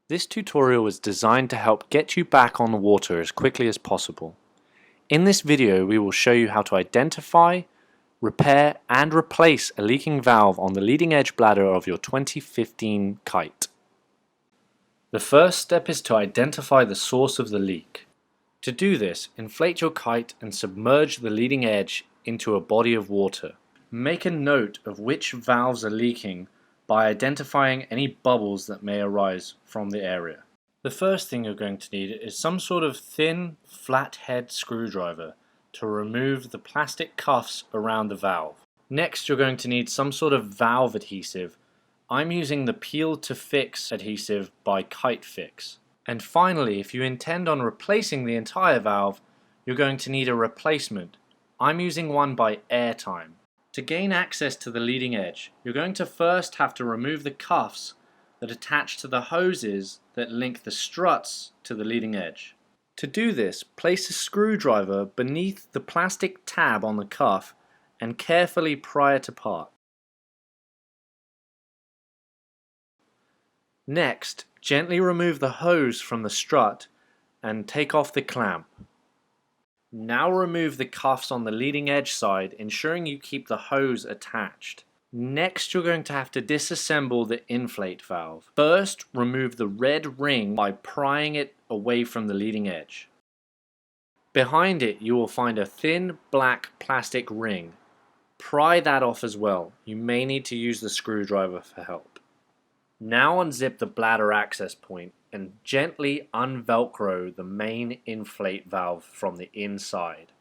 This tutorial is designed to help get you back on the water as quickly as possible. In this video we will show you how to identify, repair and replace a leaking valve on the leading edge bladder of your 2015 kite. The first step is to identify the source of the leak. To do this, inflate your kite and submerge the leading edge into a body of water. Make a note of which valves are leaking by identifying any bubbles that may arise from the area. The first thing you're going to need is some sort of thin, flathead screwdriver to remove the plastic cuffs around the valve. Next, you're going to need some sort of valve adhesive. I'm using the Peel to Fix adhesive by Kitefix. And finally, if you intend on replacing the entire valve, you're going to need a replacement. I'm using one by Airtime. To gain access to the leading edge, you're going to first have to remove the cuffs that attach to the hoses that link the struts to the leading edge. To do this, place a screwdriver beneath the plastic tab on the cuff and carefully pry it apart. Next, gently remove the hose from the strut and take off the clamp. Now remove the cuffs on the leading edge side, ensuring you keep the hose attached. Next, you're going to have to disassemble the inflate valve. First, remove the red ring by prying it away from the leading edge. Behind it, you will find a thin black plastic ring. Pry that off as well. You may need to use the screwdriver for help. Now unzip the bladder access point and gently unvelcro the main inflate valve from the inside.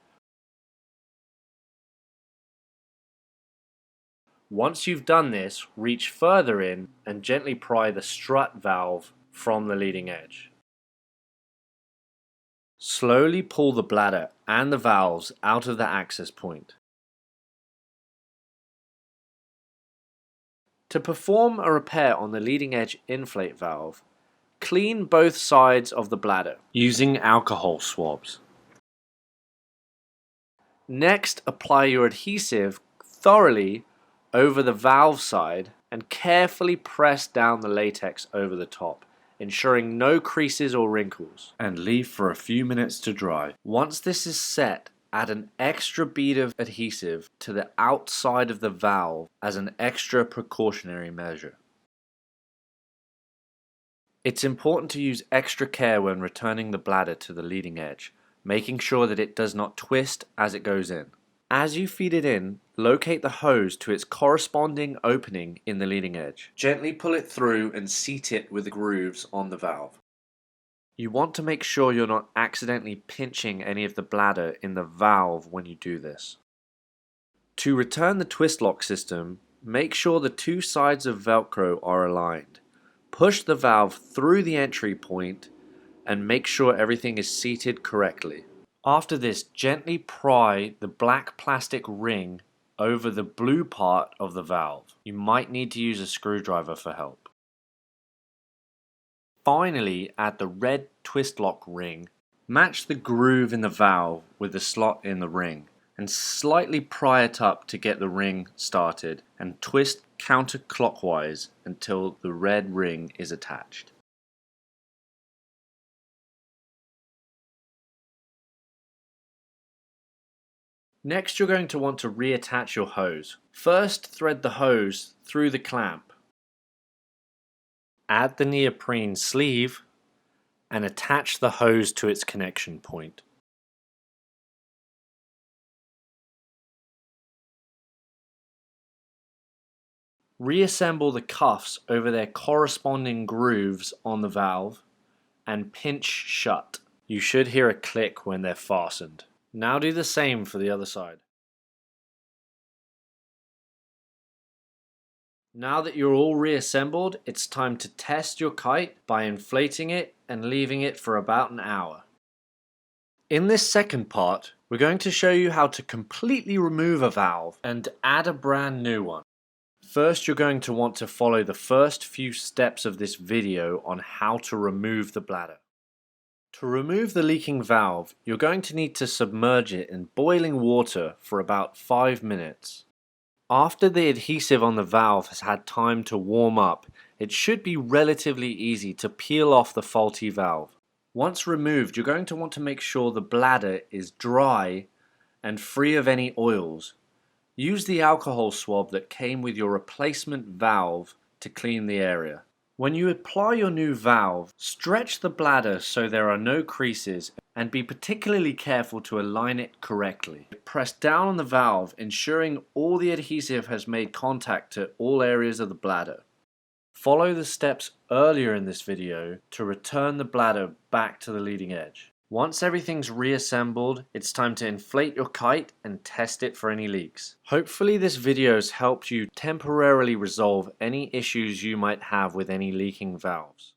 Once you've done this, reach further in and gently pry the strut valve from the leading edge. Slowly pull the bladder and the valves out of the access point. To perform a repair on the leading edge inflate valve, clean both sides of the bladder using alcohol swabs. Next, apply your adhesive thoroughly over the valve side and carefully press down the latex over the top, ensuring no creases or wrinkles, and leave for a few minutes to dry. Once this is set, add an extra bead of adhesive to the outside of the valve as an extra precautionary measure. It's important to use extra care when returning the bladder to the leading edge, making sure that it does not twist as it goes in. As you feed it in, locate the hose to its corresponding opening in the leading edge. Gently pull it through and seat it with the grooves on the valve. You want to make sure you're not accidentally pinching any of the bladder in the valve when you do this. To return the twist lock system, make sure the two sides of Velcro are aligned. Push the valve through the entry point and make sure everything is seated correctly. After this, gently pry the black plastic ring over the blue part of the valve. You might need to use a screwdriver for help. Finally, add the red twist lock ring. Match the groove in the valve with the slot in the ring and slightly pry it up to get the ring started and twist counterclockwise until the red ring is attached. Next, you're going to want to reattach your hose. First, thread the hose through the clamp. Add the neoprene sleeve and attach the hose to its connection point. Reassemble the cuffs over their corresponding grooves on the valve and pinch shut. You should hear a click when they're fastened. Now do the same for the other side. Now that you're all reassembled, it's time to test your kite by inflating it and leaving it for about an hour. In this second part, we're going to show you how to completely remove a valve and add a brand new one. First, you're going to want to follow the first few steps of this video on how to remove the bladder. To remove the leaking valve, you're going to need to submerge it in boiling water for about 5 minutes. After the adhesive on the valve has had time to warm up, it should be relatively easy to peel off the faulty valve. Once removed, you're going to want to make sure the bladder is dry and free of any oils. Use the alcohol swab that came with your replacement valve to clean the area. When you apply your new valve, stretch the bladder so there are no creases and be particularly careful to align it correctly. Press down on the valve, ensuring all the adhesive has made contact to all areas of the bladder. Follow the steps earlier in this video to return the bladder back to the leading edge. Once everything's reassembled, it's time to inflate your kite and test it for any leaks. Hopefully this video has helped you temporarily resolve any issues you might have with any leaking valves.